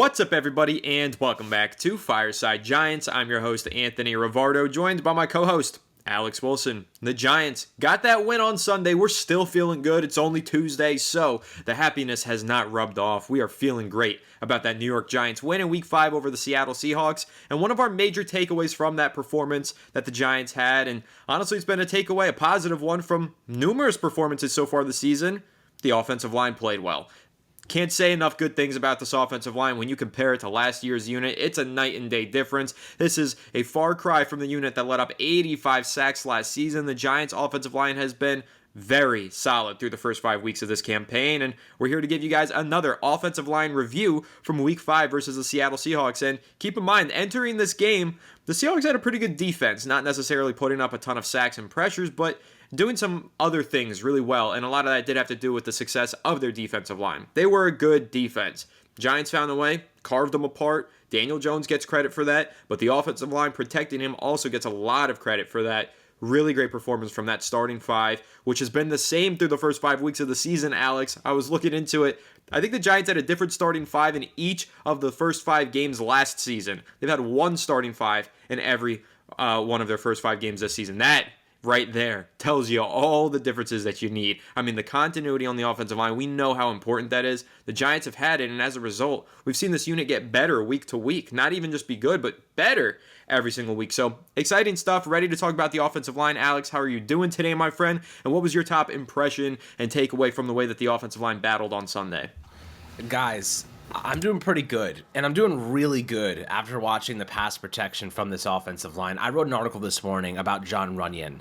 What's up, everybody, and welcome back to Fireside Giants. I'm your host, Anthony Rivardo, joined by my co-host, Alex Wilson. The Giants got that win on Sunday. We're still feeling good. It's only Tuesday, so the happiness has not rubbed off. We are feeling great about that New York Giants win in Week 5 over the Seattle Seahawks. And one of our major takeaways from that performance that the Giants had, and honestly, it's been a takeaway, a positive one from numerous performances so far this season, the offensive line played well. Can't say enough good things about this offensive line. When you compare it to last year's unit, it's a night and day difference. This is a far cry from the unit that let up 85 sacks last season. The Giants' offensive line has been very solid through the first 5 weeks of this campaign, and we're here to give you guys another offensive line review from Week 5 versus the Seattle Seahawks. And keep in mind, entering this game, the Seahawks had a pretty good defense, not necessarily putting up a ton of sacks and pressures, but doing some other things really well, and a lot of that did have to do with the success of their defensive line. They were a good defense. Giants found a way, carved them apart. Daniel Jones gets credit for that, but the offensive line protecting him also gets a lot of credit for that. Really great performance from that starting five, which has been the same through the first 5 weeks of the season, Alex. I was looking into it. I think the Giants had a different starting five in each of the first 5 games last season. They've had one starting five in every one of their first 5 games this season. That right there tells you all the differences that you need. I mean, the continuity on the offensive line, we know how important that is. The Giants have had it, and as a result, we've seen this unit get better week to week. Not even just be good, but better every single week. So, exciting stuff. Ready to talk about the offensive line. Alex, how are you doing today, my friend? And what was your top impression and takeaway from the way that the offensive line battled on Sunday? Guys, I'm doing pretty good, and I'm doing really good after watching the pass protection from this offensive line. I wrote an article this morning about Jon Runyan.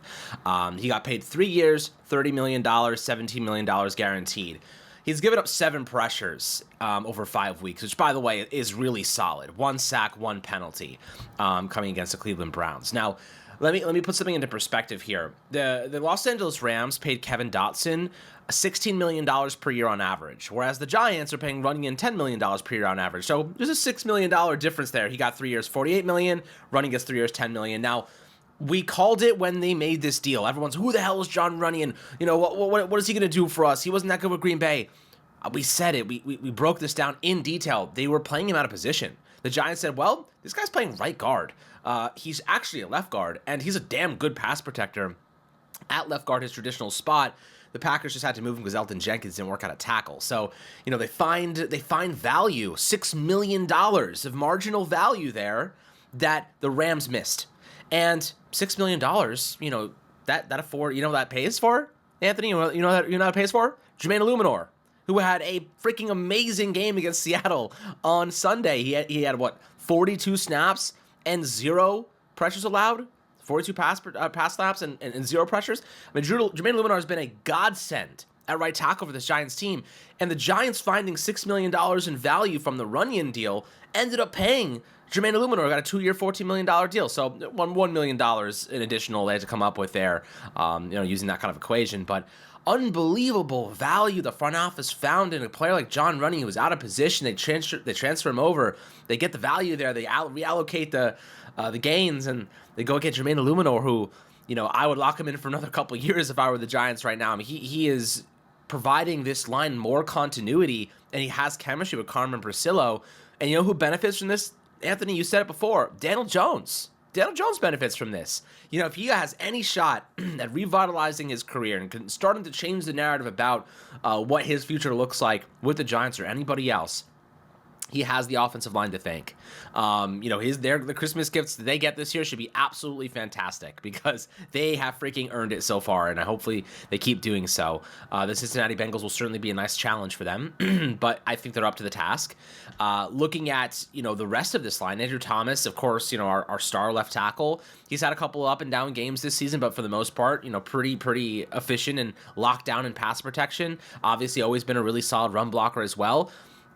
He got paid 3 years, $30 million, $17 million guaranteed. He's given up 7 pressures over 5 weeks, which, by the way, is really solid. 1 sack, 1 penalty coming against the Cleveland Browns. Now, let me put something into perspective here. The Los Angeles Rams paid Kevin Dotson $16 million per year on average, whereas the Giants are paying Runyan $10 million per year on average. So there's a $6 million difference there. He got 3 years, $48 million. Runyan gets 3 years, $10 million. Now, we called it when they made this deal. Everyone's, who the hell is Jon Runyan? You know, what is he going to do for us? He wasn't that good with Green Bay. We said it. We broke this down in detail. They were playing him out of position. The Giants said, well, this guy's playing right guard. He's actually a left guard, and he's a damn good pass protector at left guard, his traditional spot. The Packers just had to move him because Elton Jenkins didn't work out a tackle. So, you know, they find value, $6 million of marginal value there that the Rams missed. And $6 million, you know, that pays for, Anthony? You know what it pays for? Jermaine Illuminor, who had a freaking amazing game against Seattle on Sunday. He had 42 snaps and 0 pressures allowed? 42 pass snaps and 0 pressures. I mean, Jermaine Illuminor has been a godsend at right tackle for this Giants team. And the Giants finding $6 million in value from the Runyan deal ended up paying Jermaine Illuminor. Got a 2-year, $14 million deal. So $1 million in additional they had to come up with there, using that kind of equation. But unbelievable value the front office found in a player like Jon Runyan, who was out of position. They transfer him over. They get the value there. They reallocate the gains, and they go get Jermaine Illuminor, who, you know, I would lock him in for another couple of years if I were the Giants right now. I mean, he is providing this line more continuity, and he has chemistry with Carmen Priscillo. And you know who benefits from this? Anthony, you said it before. Daniel Jones. Daniel Jones benefits from this. You know, if he has any shot at revitalizing his career and starting to change the narrative about what his future looks like with the Giants or anybody else, he has the offensive line to thank. The Christmas gifts they get this year should be absolutely fantastic because they have freaking earned it so far, and hopefully they keep doing so. The Cincinnati Bengals will certainly be a nice challenge for them, but I think they're up to the task. Looking at, the rest of this line, Andrew Thomas, of course, our star left tackle, he's had a couple of up and down games this season, but for the most part, pretty efficient and locked down in pass protection. Obviously, always been a really solid run blocker as well.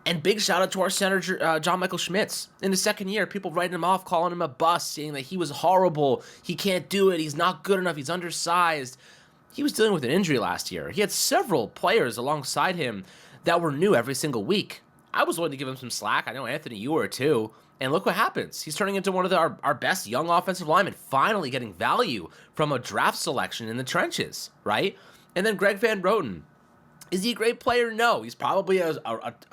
And big shout out to our center, John Michael Schmitz. In his second year, people writing him off, calling him a bust, saying that he was horrible, he can't do it, he's not good enough, he's undersized. He was dealing with an injury last year. He had several players alongside him that were new every single week. I was willing to give him some slack. I know, Anthony, you were too. And look what happens. He's turning into one of our best young offensive linemen, finally getting value from a draft selection in the trenches, right? And then Greg Van Roten Is he a great player? No. He's probably a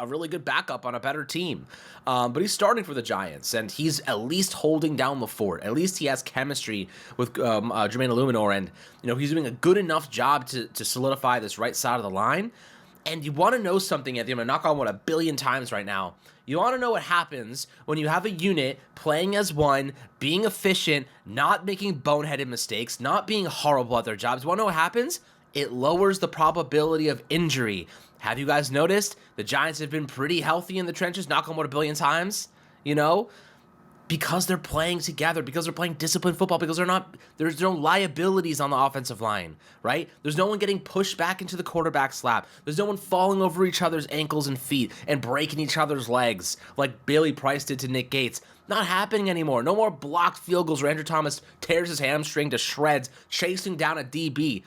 really good backup on a better team. But he's starting for the Giants, and he's at least holding down the fort. At least he has chemistry with Jermaine Illuminor, and he's doing a good enough job to solidify this right side of the line. And you want to know something, Anthony? I'm going to knock on wood 1 billion times right now. You want to know what happens when you have a unit playing as one, being efficient, not making boneheaded mistakes, not being horrible at their jobs. You want to know what happens? It lowers the probability of injury. Have you guys noticed? The Giants have been pretty healthy in the trenches, knock on wood 1 billion times, because they're playing together, because they're playing disciplined football, because there's no liabilities on the offensive line, right? There's no one getting pushed back into the quarterback's lap. There's no one falling over each other's ankles and feet and breaking each other's legs like Bailey Price did to Nick Gates. Not happening anymore. No more blocked field goals where Andrew Thomas tears his hamstring to shreds, chasing down a DB.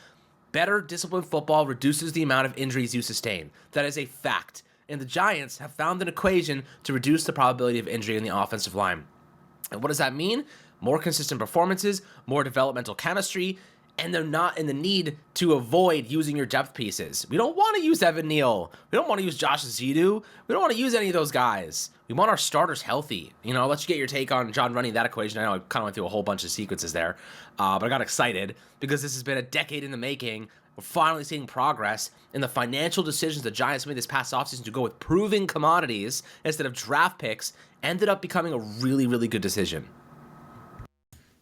Better disciplined football reduces the amount of injuries you sustain. That is a fact. And the Giants have found an equation to reduce the probability of injury in the offensive line. And what does that mean? More consistent performances, more developmental chemistry, and they're not in the need to avoid using your depth pieces. We don't want to use Evan Neal. We don't want to use Josh Zidu. We don't want to use any of those guys. We want our starters healthy. I'll let you get your take on John running that equation. I know I kind of went through a whole bunch of sequences there, but I got excited because this has been a decade in the making. We're finally seeing progress in the financial decisions the Giants made this past offseason to go with proven commodities instead of draft picks ended up becoming a really, really good decision.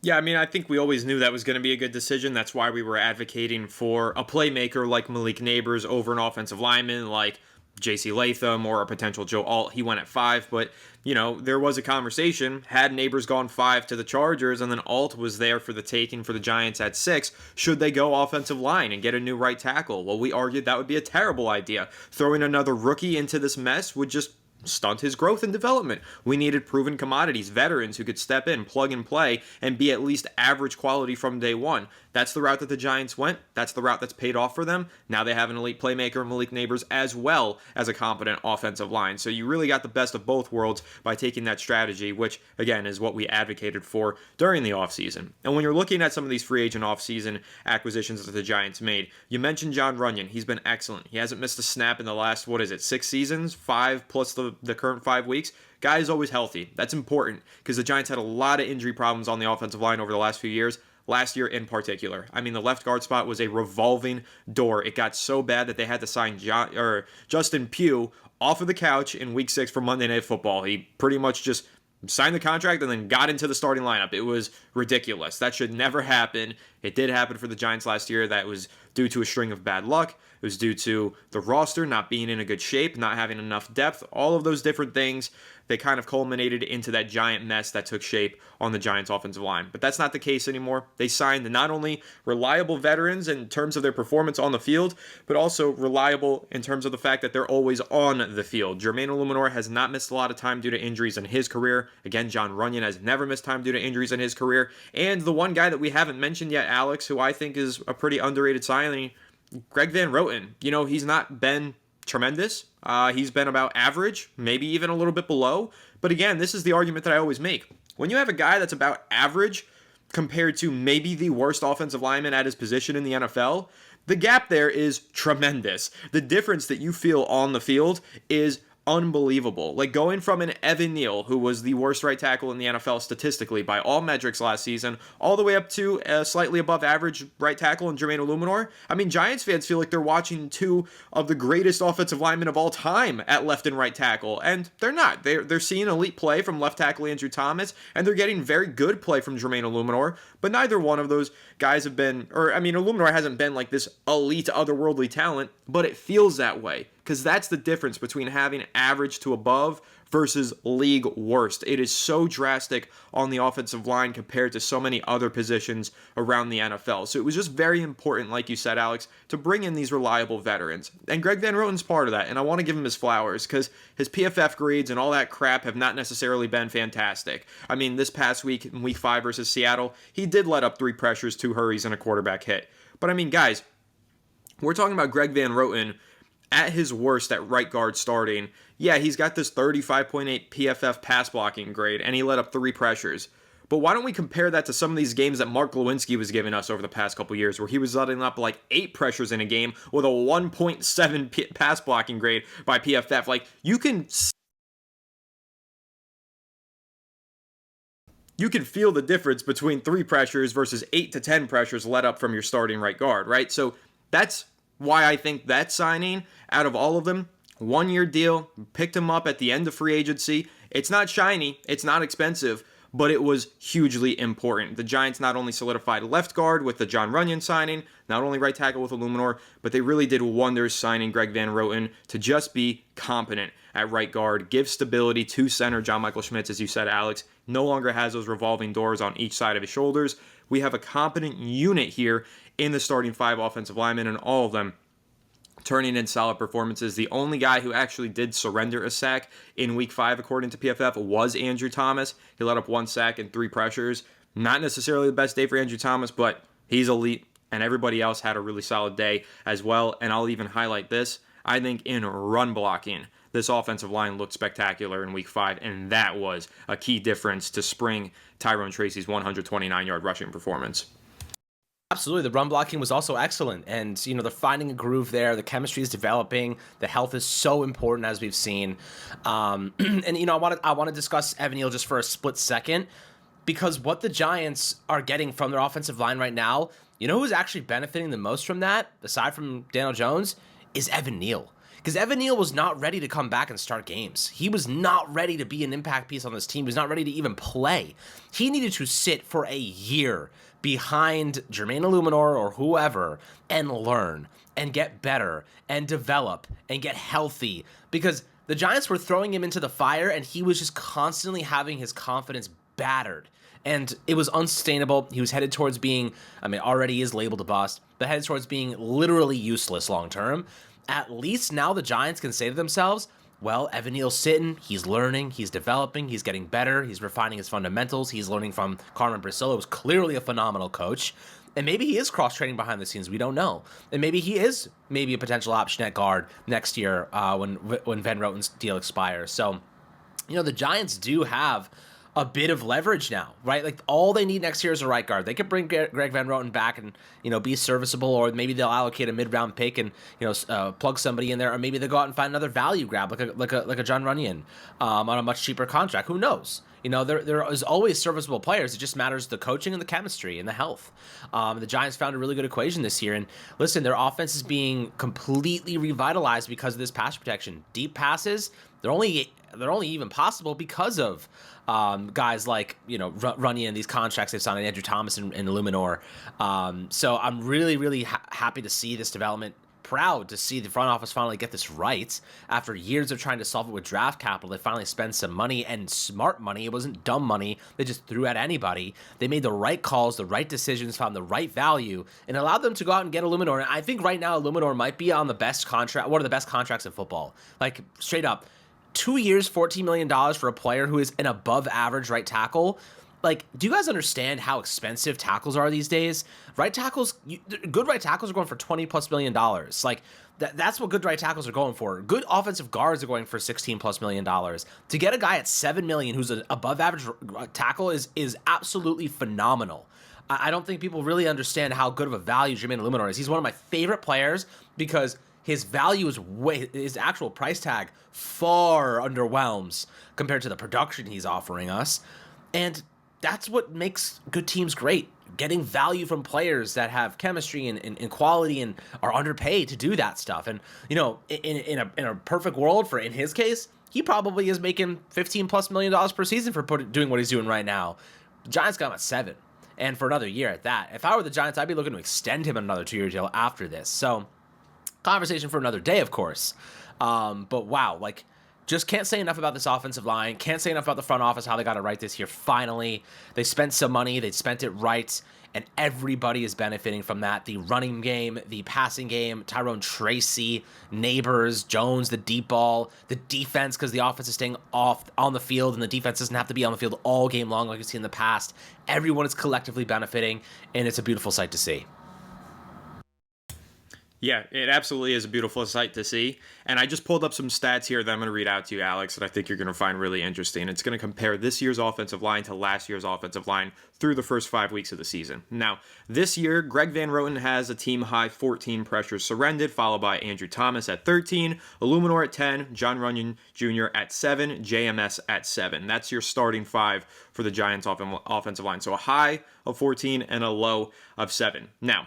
Yeah, I think we always knew that was going to be a good decision. That's why we were advocating for a playmaker like Malik Neighbors over an offensive lineman like J.C. Latham or a potential Joe Alt. He went at 5, but, there was a conversation. Had Neighbors gone 5 to the Chargers and then Alt was there for the taking for the Giants at 6, should they go offensive line and get a new right tackle? Well, we argued that would be a terrible idea. Throwing another rookie into this mess would just stunt his growth and development. We needed proven commodities, veterans who could step in, plug and play, and be at least average quality from day one. That's the route that the Giants went. That's the route that's paid off for them. Now they have an elite playmaker, Malik Neighbors, as well as a competent offensive line. So you really got the best of both worlds by taking that strategy, which, again, is what we advocated for during the offseason. And when you're looking at some of these free agent offseason acquisitions that the Giants made, you mentioned John Runyon. He's been excellent. He hasn't missed a snap in the last, 6 seasons? 5 plus the current 5 weeks. Guy is always healthy. That's important because the Giants had a lot of injury problems on the offensive line over the last few years. Last year in particular. The left guard spot was a revolving door. It got so bad that they had to sign Justin Pugh off of the couch in Week 6 for Monday Night Football. He pretty much just signed the contract and then got into the starting lineup. It was ridiculous. That should never happen. It did happen for the Giants last year. That was due to a string of bad luck. It was due to the roster not being in a good shape, not having enough depth, all of those different things. They kind of culminated into that giant mess that took shape on the Giants' offensive line. But that's not the case anymore. They signed not only reliable veterans in terms of their performance on the field, but also reliable in terms of the fact that they're always on the field. Jermaine Illuminor has not missed a lot of time due to injuries in his career. Again, John Runyon has never missed time due to injuries in his career. And the one guy that we haven't mentioned yet, Alex, who I think is a pretty underrated signing, Greg Van Roten. He's not been tremendous. He's been about average, maybe even a little bit below. But again, this is the argument that I always make. When you have a guy that's about average compared to maybe the worst offensive lineman at his position in the NFL, the gap there is tremendous. The difference that you feel on the field is unbelievable. Like going from an Evan Neal, who was the worst right tackle in the NFL statistically by all metrics last season, all the way up to a slightly above average right tackle in Jermaine Illuminor. Giants fans feel like they're watching 2 of the greatest offensive linemen of all time at left and right tackle, and they're not. They're seeing elite play from left tackle Andrew Thomas, and they're getting very good play from Jermaine Illuminor, but neither one of those guys have been, Illuminor hasn't been like this elite otherworldly talent, but it feels that way. Because that's the difference between having average to above versus league worst. It is so drastic on the offensive line compared to so many other positions around the NFL. So it was just very important, like you said, Alex, to bring in these reliable veterans. And Greg Van Roten's part of that, and I want to give him his flowers because his PFF grades and all that crap have not necessarily been fantastic. This past week, in Week 5 versus Seattle, he did let up 3 pressures, 2 hurries, and a quarterback hit. But guys, we're talking about Greg Van Roten at his worst at right guard starting. Yeah, he's got this 35.8 PFF pass blocking grade, and he let up 3 pressures. But why don't we compare that to some of these games that Mark Lewinsky was giving us over the past couple years, where he was letting up like 8 pressures in a game with a 1.7 pass blocking grade by PFF. Like, you can feel the difference between 3 pressures versus 8 to 10 pressures let up from your starting right guard, right? So that's why I think that signing, out of all of them, 1-year deal, picked him up at the end of free agency. It's not shiny, it's not expensive, but it was hugely important. The Giants not only solidified left guard with the John Runyon signing, not only right tackle with Illuminor, but they really did wonders signing Greg Van Roten to just be competent at right guard, give stability to center John Michael Schmitz, as you said, Alex. No longer has those revolving doors on each side of his shoulders. We have a competent unit here in the starting 5 offensive linemen, and all of them turning in solid performances. The only guy who actually did surrender a sack in week 5, according to PFF, was Andrew Thomas. He let up 1 sack and 3 pressures. Not necessarily the best day for Andrew Thomas, but he's elite, and everybody else had a really solid day as well. And I'll even highlight this. I think in run blocking, this offensive line looked spectacular in week 5, and that was a key difference to spring Tyrone Tracy's 129-yard rushing performance. Absolutely. The run blocking was also excellent. And, they're finding a groove there. The chemistry is developing. The health is so important, as we've seen. And, I want to discuss Evan Neal just for a split second, because what the Giants are getting from their offensive line right now, who's actually benefiting the most from that, aside from Daniel Jones, is Evan Neal. Because Evan Neal was not ready to come back and start games. He was not ready to be an impact piece on this team. He was not ready to even play. He needed to sit for a year behind Jermaine Illuminor or whoever and learn and get better and develop and get healthy, because the Giants were throwing him into the fire and he was just constantly having his confidence battered. And it was unsustainable. He was headed towards being, already is labeled a bust, but headed towards being literally useless long term. At least now the Giants can say to themselves, well, Evan Neal's sitting, he's learning, he's developing, he's getting better, he's refining his fundamentals, he's learning from Carmen Brasillo, who's clearly a phenomenal coach, and maybe he is cross-training behind the scenes, we don't know. And maybe he is a potential option at guard next year when Van Roten's deal expires. So, the Giants do have a bit of leverage now, right? Like, all they need next year is a right guard. They could bring Greg Van Roten back and, be serviceable, or maybe they'll allocate a mid-round pick and, plug somebody in there, or maybe they'll go out and find another value grab, like a John Runyon, on a much cheaper contract. Who knows? There is always serviceable players. It just matters the coaching and the chemistry and the health. The Giants found a really good equation this year. And listen, their offense is being completely revitalized because of this pass protection. Deep passes, they're only even possible because of guys like, Runyon and these contracts they've signed, and Andrew Thomas and Illuminor. So I'm really, really happy to see this development. Proud to see the front office finally get this right. After years of trying to solve it with draft capital, they finally spent some money, and smart money. It wasn't dumb money they just threw at anybody. They made the right calls, the right decisions, found the right value, and allowed them to go out and get Illuminor. And I think right now Illuminor might be on the best contract, one of the best contracts in football. Like, straight up, 2 years, $14 million for a player who is an above average right tackle. Like, do you guys understand how expensive tackles are these days? Right tackles, good right tackles are going for $20+ million. Like, that's what good right tackles are going for. Good offensive guards are going for $16+ million. To get a guy at $7 million who's an above average tackle is absolutely phenomenal. I don't think people really understand how good of a value Jermaine Illuminor is. He's one of my favorite players because his value is his actual price tag far underwhelms compared to the production he's offering us. And that's what makes good teams great. Getting value from players that have chemistry and quality and are underpaid to do that stuff. And, in a perfect world, in his case, he probably is making $15+ million per season for doing what he's doing right now. The Giants got him at 7, and for another year at that. If I were the Giants, I'd be looking to extend him another 2-year deal after this. So, conversation for another day, of course. But wow, just can't say enough about this offensive line. Can't say enough about the front office, how they got it right this year. Finally, they spent some money. They spent it right, and everybody is benefiting from that. The running game, the passing game, Tyrone Tracy, Neighbors, Jones, the deep ball, the defense, because the offense is staying off on the field, and the defense doesn't have to be on the field all game long like we've seen in the past. Everyone is collectively benefiting, and it's a beautiful sight to see. Yeah, it absolutely is a beautiful sight to see. And I just pulled up some stats here that I'm going to read out to you, Alex, that I think you're going to find really interesting. It's going to compare this year's offensive line to last year's offensive line through the first 5 weeks of the season. Now, this year, Greg Van Roten has a team high 14 pressures surrendered, followed by Andrew Thomas at 13, Illuminor at 10, John Runyon Jr. at 7, JMS at 7. That's your starting five for the Giants offensive line. So a high of 14 and a low of 7. Now,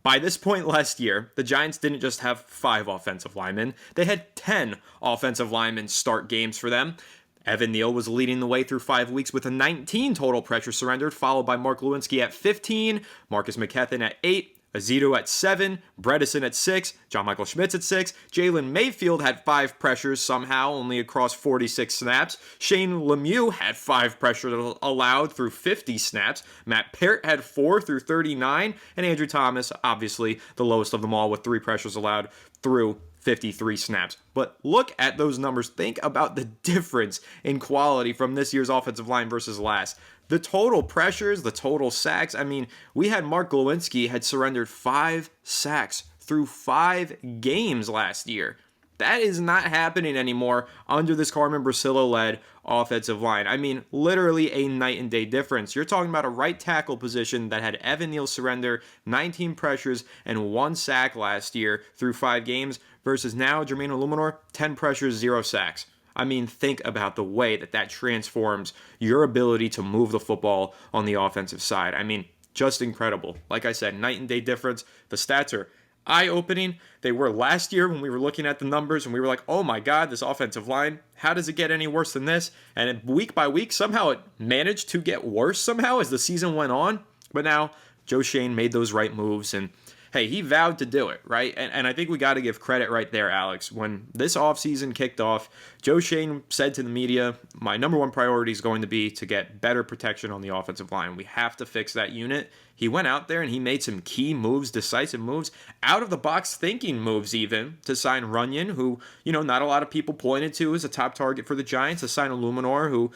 by this point last year, the Giants didn't just have 5 offensive linemen. They had 10 offensive linemen start games for them. Evan Neal was leading the way through 5 weeks with a 19 total pressure surrendered, followed by Mark Lewinsky at 15, Marcus McKethan at 8, Azito at 7, Bredesen at 6, John Michael Schmitz at 6, Jalen Mayfield had 5 pressures somehow, only across 46 snaps. Shane Lemieux had 5 pressures allowed through 50 snaps. Matt Peart had 4 through 39, and Andrew Thomas, obviously the lowest of them all, with 3 pressures allowed through 53 snaps. But look at those numbers. Think about the difference in quality from this year's offensive line versus last. The total pressures, the total sacks. I mean, we had Mark Lewinsky had surrendered 5 sacks through 5 games last year. That is not happening anymore under this Carmen Bricillo-led offensive line. I mean, literally a night and day difference. You're talking about a right tackle position that had Evan Neal surrender 19 pressures and 1 sack last year through 5 games versus now Jermaine Illuminor, 10 pressures, 0 sacks. I mean, think about the way that transforms your ability to move the football on the offensive side. I mean, just incredible. Like I said, night and day difference. The stats are eye-opening. They were last year when we were looking at the numbers and we were like, oh my God, this offensive line, how does it get any worse than this? And week by week, somehow it managed to get worse somehow as the season went on. But now Joe Schoen made those right moves, and hey, he vowed to do it, right? And I think we got to give credit right there, Alex. When this offseason kicked off, Joe Schoen said to the media, my number one priority is going to be to get better protection on the offensive line. We have to fix that unit. He went out there and he made some key moves, decisive moves, out-of-the-box thinking moves even, to sign Runyon, who, not a lot of people pointed to as a top target for the Giants, to sign Illuminor, who,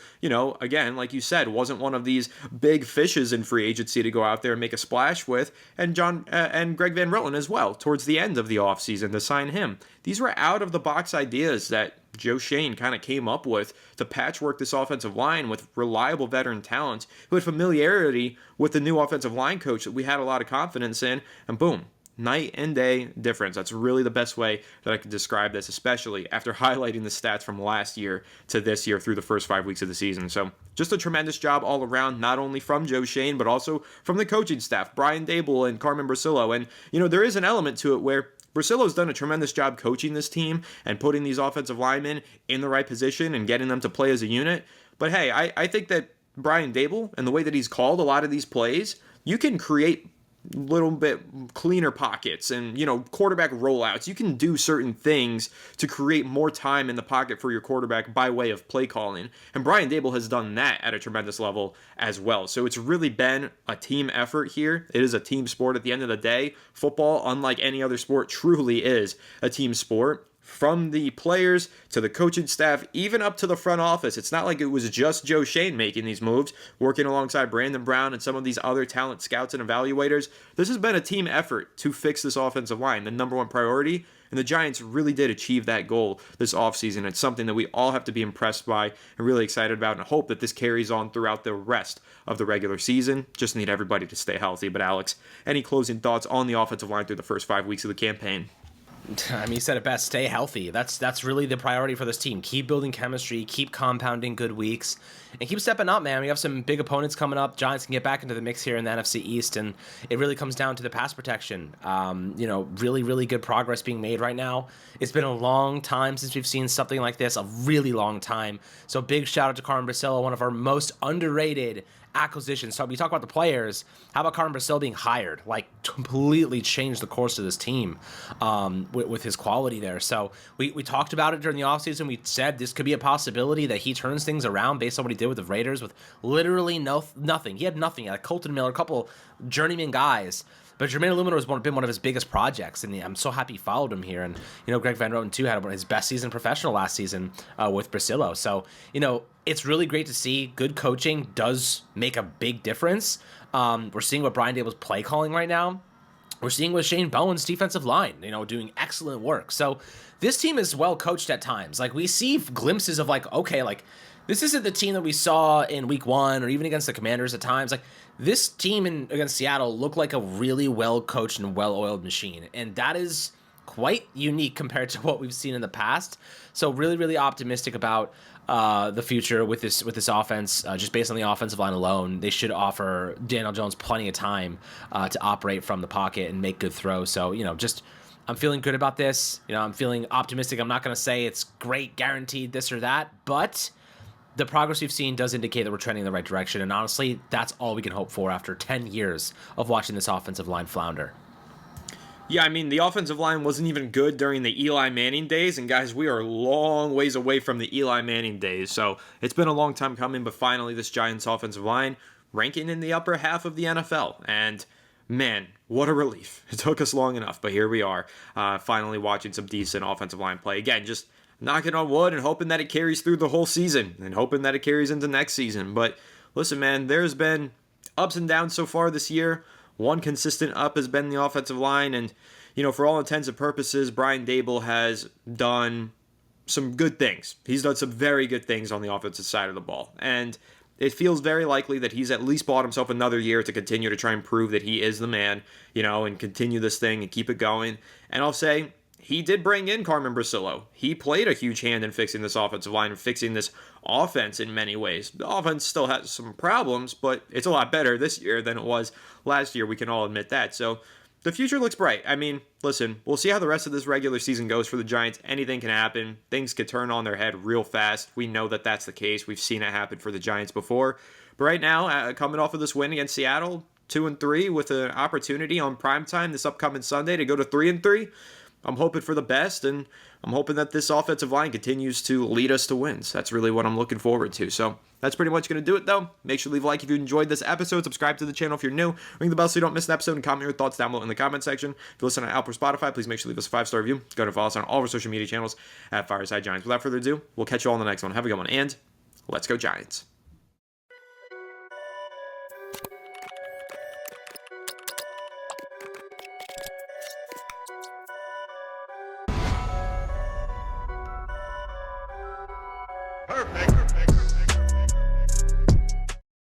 again, like you said, wasn't one of these big fishes in free agency to go out there and make a splash with, and Greg Van Roten as well, towards the end of the offseason to sign him. These were out-of-the-box ideas that Joe Schoen kind of came up with to patchwork this offensive line with reliable veteran talent who had familiarity with the new offensive line coach that we had a lot of confidence in, and boom, night and day difference. That's really the best way that I could describe this, especially after highlighting the stats from last year to this year through the first 5 weeks of the season. So just a tremendous job all around, not only from Joe Schoen, but also from the coaching staff, Brian Dable and Carmen Bricillo. And, there is an element to it where Bricillo's done a tremendous job coaching this team and putting these offensive linemen in the right position and getting them to play as a unit. But hey, I think that Brian Dable and the way that he's called a lot of these plays, you can create little bit cleaner pockets and, quarterback rollouts. You can do certain things to create more time in the pocket for your quarterback by way of play calling. And Brian Dable has done that at a tremendous level as well. So it's really been a team effort here. It is a team sport at the end of the day. Football, unlike any other sport, truly is a team sport. From the players to the coaching staff, even up to the front office. It's not like it was just Joe Schoen making these moves, working alongside Brandon Brown and some of these other talent scouts and evaluators. This has been a team effort to fix this offensive line, the number one priority, and the Giants really did achieve that goal this offseason. It's something that we all have to be impressed by and really excited about, and hope that this carries on throughout the rest of the regular season. Just need everybody to stay healthy. But Alex, any closing thoughts on the offensive line through the first 5 weeks of the campaign? I mean, you said it best. Stay healthy. That's really the priority for this team. Keep building chemistry, keep compounding good weeks, and keep stepping up, man. We have some big opponents coming up. Giants can get back into the mix here in the NFC East, and it really comes down to the pass protection. Really, really good progress being made right now. It's been a long time since we've seen something like this, a really long time. So big shout out to Carmen Bricillo, one of our most underrated acquisitions. So we talk about the players. How about Carmen Bricillo being hired? Like, completely changed the course of this team with his quality there. So we talked about it during the offseason. We said this could be a possibility that he turns things around based on what he did with the Raiders with literally nothing. He had nothing. He had Colton Miller, a couple journeyman guys. But Jermaine Illuminor has been one of his biggest projects, and I'm so happy he followed him here. And, Greg Van Roten, too, had one of his best season professional last season with Bricillo. So, it's really great to see. Good coaching does make a big difference. We're seeing what Brian Dable's play calling right now. we're seeing with Shane Bowen's defensive line, doing excellent work. So this team is well coached at times. Like, we see glimpses of like, okay, like this isn't the team that we saw in week 1 or even against the Commanders at times. Like, this team against Seattle looked like a really well coached and well oiled machine. And that is quite unique compared to what we've seen in the past. So really, really optimistic about the future with this offense. Just based on the offensive line alone, they should offer Daniel Jones plenty of time to operate from the pocket and make good throws. So, I'm feeling good about this. I'm feeling optimistic. I'm not going to say it's great, guaranteed this or that, but the progress we've seen does indicate that we're trending in the right direction. And honestly, that's all we can hope for after 10 years of watching this offensive line flounder. Yeah, I mean, the offensive line wasn't even good during the Eli Manning days, and guys, we are a long ways away from the Eli Manning days, so it's been a long time coming, but finally this Giants offensive line ranking in the upper half of the NFL, and man, what a relief. It took us long enough, but here we are, finally watching some decent offensive line play. Again, just knocking on wood and hoping that it carries through the whole season, and hoping that it carries into next season, but listen, man, there's been ups and downs so far this year. One consistent up has been the offensive line, and, for all intents and purposes, Brian Daboll has done some good things. He's done some very good things on the offensive side of the ball, and it feels very likely that he's at least bought himself another year to continue to try and prove that he is the man, and continue this thing and keep it going. And I'll say, he did bring in Carmen Brasillo. He played a huge hand in fixing this offensive line and fixing this offense in many ways. The offense still has some problems, but it's a lot better this year than it was last year. We can all admit that. So the future looks bright. I mean, listen, we'll see how the rest of this regular season goes for the Giants. Anything can happen. Things could turn on their head real fast. We know that that's the case. We've seen it happen for the Giants before. But right now, coming off of this win against Seattle, 2-3, with an opportunity on primetime this upcoming Sunday to go to 3-3, I'm hoping for the best, and I'm hoping that this offensive line continues to lead us to wins. That's really what I'm looking forward to. So that's pretty much going to do it, though. Make sure to leave a like if you enjoyed this episode. Subscribe to the channel if you're new. Ring the bell so you don't miss an episode, and comment your thoughts down below in the comment section. If you listen on Apple or Spotify, please make sure to leave us a 5-star review. Go to follow us on all of our social media channels at Fireside Giants. Without further ado, we'll catch you all in the next one. Have a good one, and let's go Giants. Perfect.